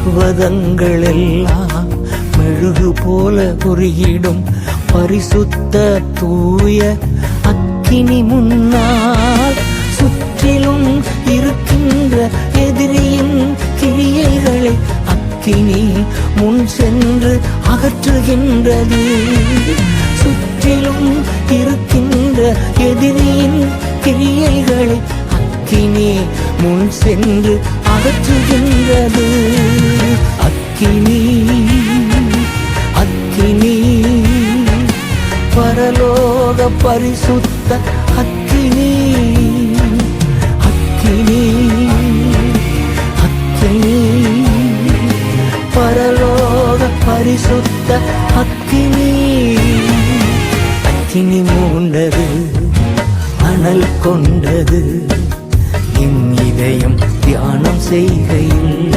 பர்வதங்கள் எல்லாம் மெழுகு போல உருகிடும் பரிசுத்த தூய அக்கினி முன்னால் சுற்றிலும் இருக்கின்ற எதிரியின் கிரியைகளை அக்கினி முன் சென்று அகற்றுகின்றது. சுற்றிலும் இருக்கின்ற எதிரியின் கிரியைகளை அக்கினி முன் சென்று அகற்றுகின்றது. அக்கினி அக்கினி பரலோக பரிசுத்த அக்கினி அக்கினி அக்கினி பரலோக பரிசுத்த அக்கினி. அக்கினி மூண்டது, அனல் கொண்டது என் இதயம் தியானம் செய்கையில்.